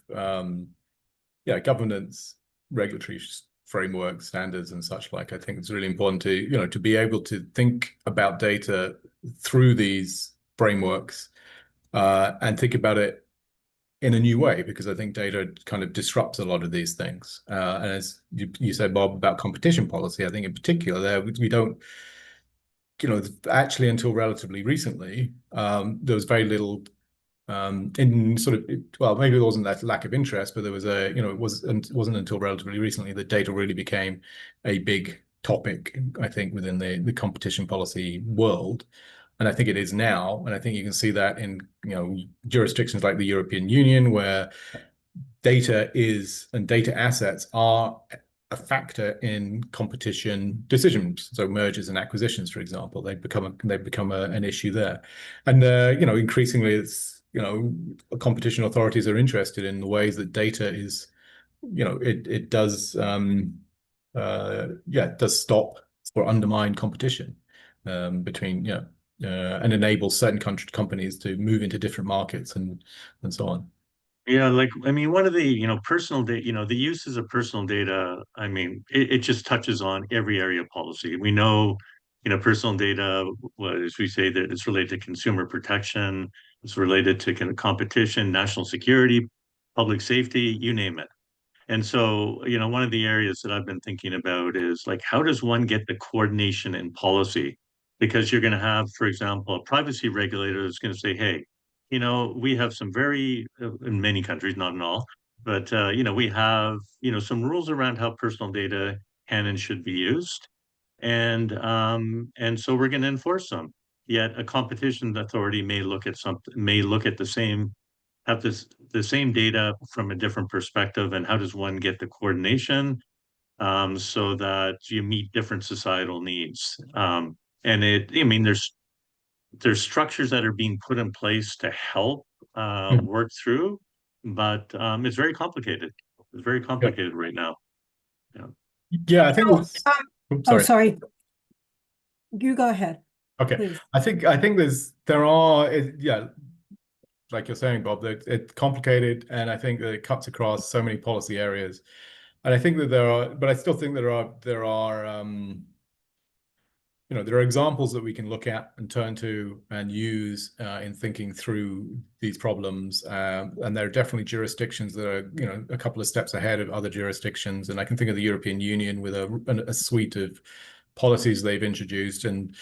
governance, regulatory frameworks, standards, and such like. I think it's really important to be able to think about data through these frameworks and think about it in a new way, because I think data kind of disrupts a lot of these things. And as you said, Bob, about competition policy, I think in particular there, we don't, actually until relatively recently, there was very little in sort of, well, maybe it wasn't that lack of interest, but there was it wasn't until relatively recently that data really became a big topic, I think, within the competition policy world. And I think it is now. And I think you can see that in, jurisdictions like the European Union, where data is and data assets are a factor in competition decisions. So mergers and acquisitions, for example, they've become an issue there. And increasingly it's, competition authorities are interested in the ways that data is, it does it does stop or undermine competition between and enable certain companies to move into different markets and so on. Yeah, like I mean, one of the personal data, the uses of personal data. I mean, it just touches on every area of policy. We know, personal data, as we say, that it's related to consumer protection, it's related to kind of competition, national security, public safety, you name it. And so, one of the areas that I've been thinking about is like, how does one get the coordination in policy? Because you're going to have, for example, a privacy regulator that's going to say, hey, we have some very, in many countries, not in all, but, we have, some rules around how personal data can and should be used. And so we're going to enforce them. Yet a competition authority may look at the same have the same data from a different perspective, and how does one get the coordination so that you meet different societal needs? I mean, there's structures that are being put in place to help work through, but it's very complicated. It's very Yeah. complicated right now. Yeah. Yeah, I think So, it's, Oh, sorry. sorry. You go ahead, Okay. please. I think yeah, like you're saying, Bob, that it's complicated, and I think that it cuts across so many policy areas. And I think that but I still think there are there are examples that we can look at and turn to and use in thinking through these problems. And there are definitely jurisdictions that are, a couple of steps ahead of other jurisdictions. And I can think of the European Union with a suite of policies they've introduced. And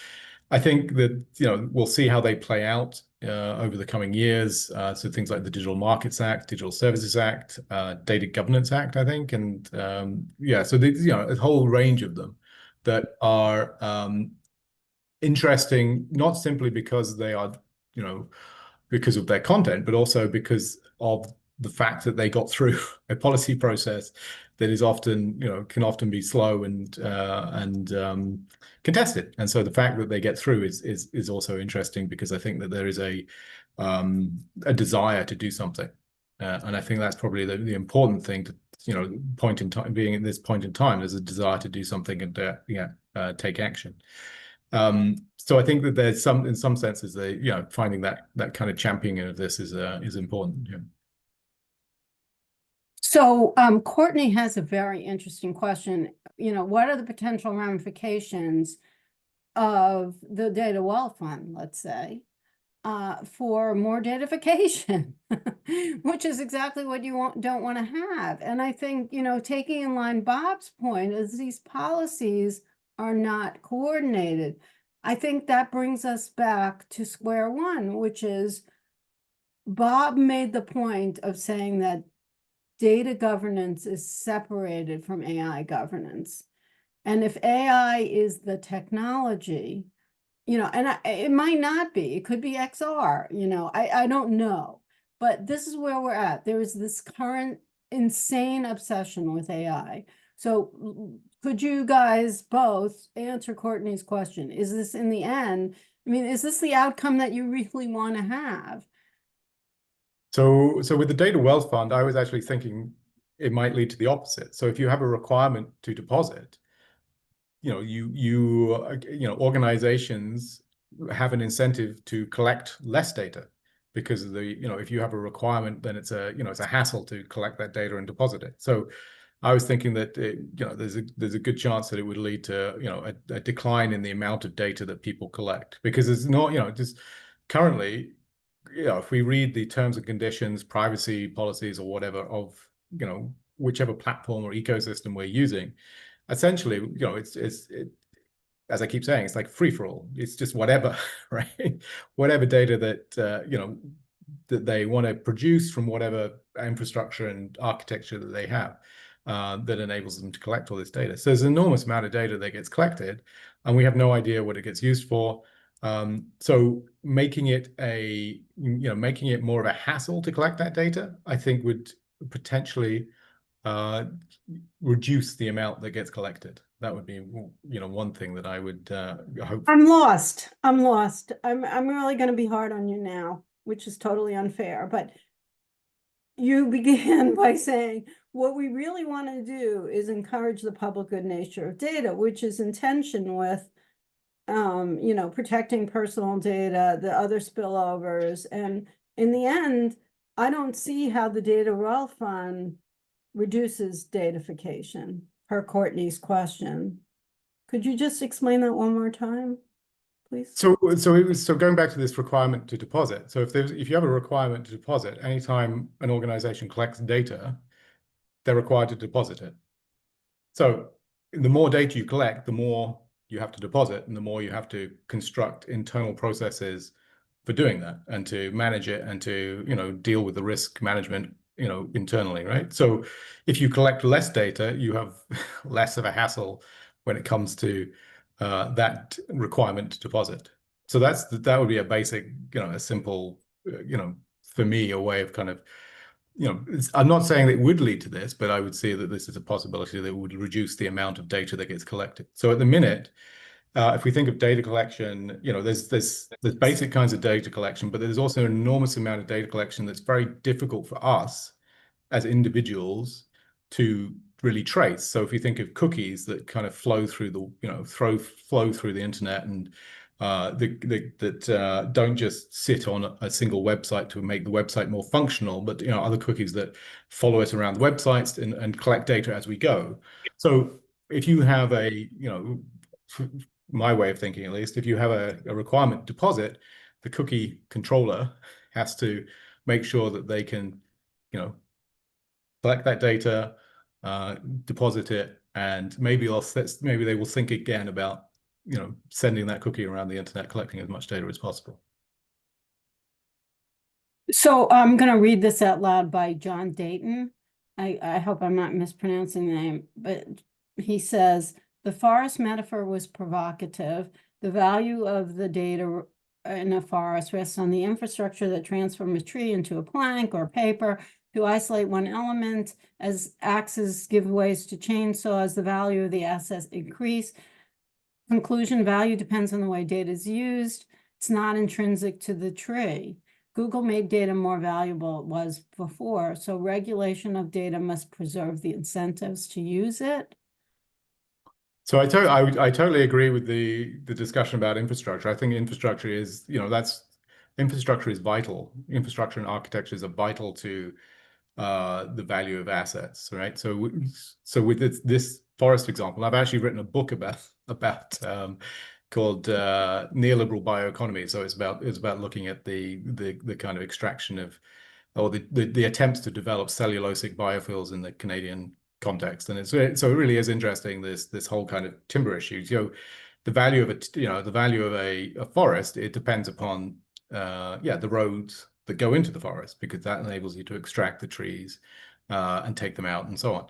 I think that, we'll see how they play out over the coming years. So things like the Digital Markets Act, Digital Services Act, Data Governance Act, I think. And so there's, a whole range of them that are interesting, not simply because they are, because of their content, but also because of the fact that they got through a policy process that is often, can often be slow and contested. And so the fact that they get through is also interesting, because I think that there is a desire to do something. And I think that's probably the important thing to, point in time, being at this point in time, there's a desire to do something and take action. So I think that there's in some senses, finding that kind of championing of this is important. Yeah. So Courtney has a very interesting question. What are the potential ramifications of the data wealth fund, let's say, for more datafication, which is exactly what you don't want to have. And I think, taking in line Bob's point is these policies are not coordinated. I think that brings us back to square one, which is Bob made the point of saying that data governance is separated from AI governance. And if AI is the technology, and it might not be, it could be XR, I don't know. But this is where we're at. There is this current insane obsession with AI. So could you guys both answer Courtney's question? Is this in the end, is this the outcome that you really want to have? So with the data wealth fund, I was actually thinking it might lead to the opposite. So if you have a requirement to deposit, organizations have an incentive to collect less data, because of if you have a requirement, then it's a hassle to collect that data and deposit it. So I was thinking that there's a good chance that it would lead to a decline in the amount of data that people collect, because it's not just currently, if we read the terms and conditions, privacy policies, or whatever of whichever platform or ecosystem we're using, essentially, it's as I keep saying, it's like free for all. It's just whatever, right? Whatever data that that they want to produce from whatever infrastructure and architecture that they have, that enables them to collect all this data. So there's an enormous amount of data that gets collected, and we have no idea what it gets used for. So making it making it more of a hassle to collect that data, I think would potentially reduce the amount that gets collected. That would be, one thing that I would hope. I'm lost. I'm really going to be hard on you now, which is totally unfair. But you began by saying what we really want to do is encourage the public good nature of data, which is in tension with, protecting personal data, the other spillovers. And in the end, I don't see how the Data Wealth Fund reduces datafication, per Courtney's question. Could you just explain that one more time, please? So going back to this requirement to deposit. So if you have a requirement to deposit, anytime an organization collects data, they're required to deposit it. So the more data you collect, the more you have to deposit, and the more you have to construct internal processes for doing that, and to manage it, and to deal with the risk management internally, right? So if you collect less data, you have less of a hassle when it comes to that requirement to deposit. So that would be a basic, a simple, for me, a way of kind of, I'm not saying that it would lead to this, but I would see that this is a possibility that would reduce the amount of data that gets collected. So at the minute, if we think of data collection, there's basic kinds of data collection, but there's also an enormous amount of data collection that's very difficult for us as individuals to really trace. So if you think of cookies that kind of flow through the, flow through the internet, and that don't just sit on a single website to make the website more functional, but other cookies that follow us around the websites and collect data as we go. So if you have my way of thinking, at least, if you have a requirement deposit, the cookie controller has to make sure that they can, collect that data, deposit it, and maybe they will think again about, sending that cookie around the internet, collecting as much data as possible. So I'm going to read this out loud by John Dayton. I hope I'm not mispronouncing the name, but he says, the forest metaphor was provocative. The value of the data in a forest rests on the infrastructure that transforms a tree into a plank or paper. To isolate one element, as axes give ways to chainsaws, the value of the assets increase. Conclusion, value depends on the way data is used. It's not intrinsic to the tree. Google made data more valuable than it was before, so regulation of data must preserve the incentives to use it. So I totally agree with the discussion about infrastructure. I think infrastructure is, infrastructure is vital. Infrastructure and architectures are vital to the value of assets, right? So with this forest example, I've actually written a book about called Neoliberal Bioeconomy. So it's about looking at the kind of extraction of, or the attempts to develop cellulosic biofuels in the Canadian context. And so it really is interesting, this whole kind of timber issue. The value of a forest, it depends upon the roads that go into the forest, because that enables you to extract the trees and take them out and so on.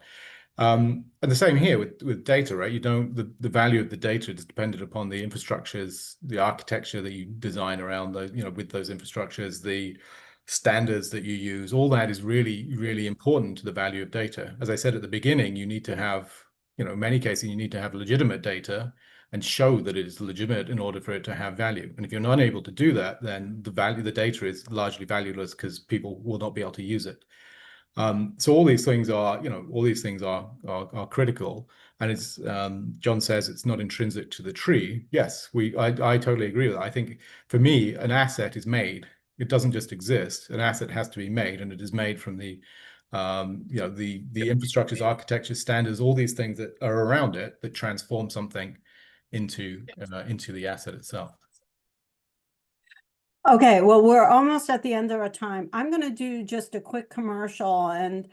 And the same here with data, right? The value of the data is dependent upon the infrastructures, the architecture that you design around those, with those infrastructures, the standards that you use. All that is really, really important to the value of data. As I said at the beginning, you need to have, in many cases, you need to have legitimate data and show that it is legitimate in order for it to have value. And if you're not able to do that, then the data is largely valueless, because people will not be able to use it. So all these things are, are critical. And it's, John says it's not intrinsic to the tree. Yes, I totally agree with that. I think for me, an asset is made. It doesn't just exist. An asset has to be made, and it is made from the infrastructures, architecture, standards, all these things that are around it that transform something into the asset itself. Okay, well, we're almost at the end of our time. I'm going to do just a quick commercial and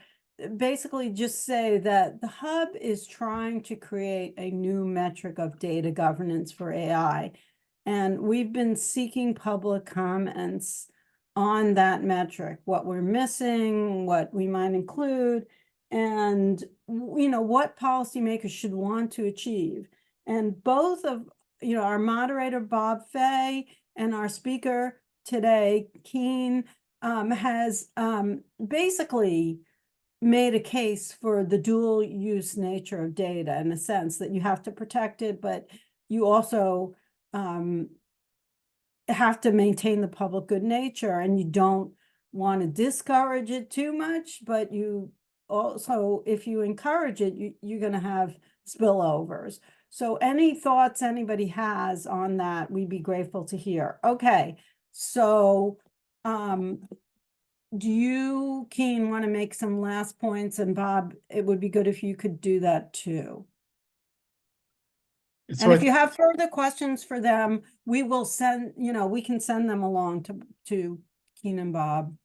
basically just say that the Hub is trying to create a new metric of data governance for AI. And we've been seeking public comments on that metric, what we're missing, what we might include, and what policymakers should want to achieve. And both of our moderator, Bob Fay, and our speaker today, Kean, has basically made a case for the dual use nature of data, in the sense that you have to protect it, but you also have to maintain the public good nature, and you don't want to discourage it too much, but you also, if you encourage it, you're going to have spillovers. So any thoughts anybody has on that, we'd be grateful to hear. Okay, so do you, Kean, want to make some last points? And Bob, it would be good if you could do that too. So And if you have further questions for them, we will send, we can send them along to Kean and Bob.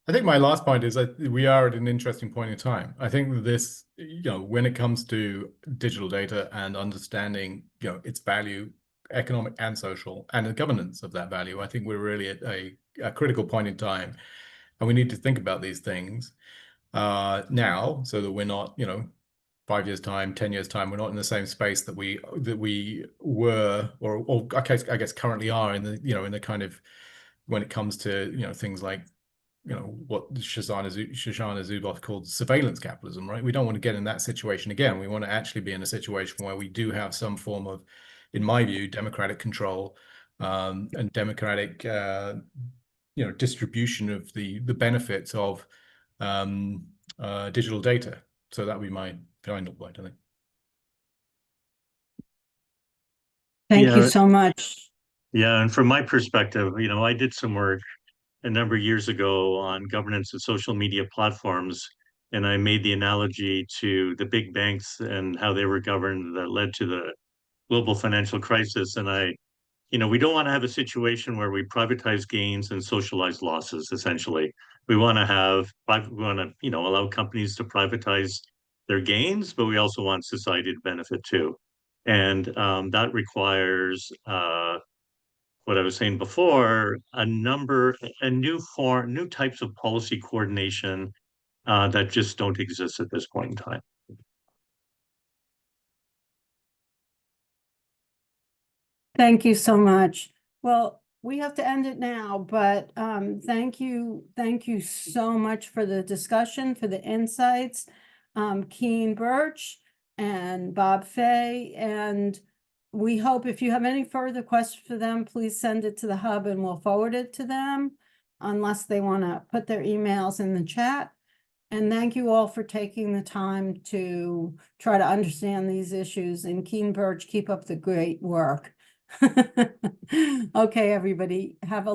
I think my last point is that we are at an interesting point in time. I think that this, when it comes to digital data and understanding, its value, economic and social, and the governance of that value, I think we're really at a critical point in time, and we need to think about these things now, so that we're not, 5 years time, 10 years time, we're not in the same space that we were, or I guess currently are in the, in the kind of, when it comes to, things like, what Shoshana Zuboff called surveillance capitalism, right? We don't want to get in that situation again. We want to actually be in a situation where we do have some form of, in my view, democratic control and democratic, distribution of the benefits of digital data. So that would be my final point, I think. Thank you so much. Yeah, and from my perspective, I did some work a number of years ago on governance of social media platforms, and I made the analogy to the big banks and how they were governed that led to the global financial crisis. And we don't want to have a situation where we privatize gains and socialize losses, essentially. We want to allow companies to privatize their gains, but we also want society to benefit too. And that requires what I was saying before, new types of policy coordination that just don't exist at this point in time. Thank you so much. Well, we have to end it now, but thank you so much for the discussion, for the insights, Kean Birch and Bob Fay, and we hope if you have any further questions for them, please send it to the hub and we'll forward it to them, unless they want to put their emails in the chat. And thank you all for taking the time to try to understand these issues. And Kean Birch, keep up the great work. Okay, everybody, have a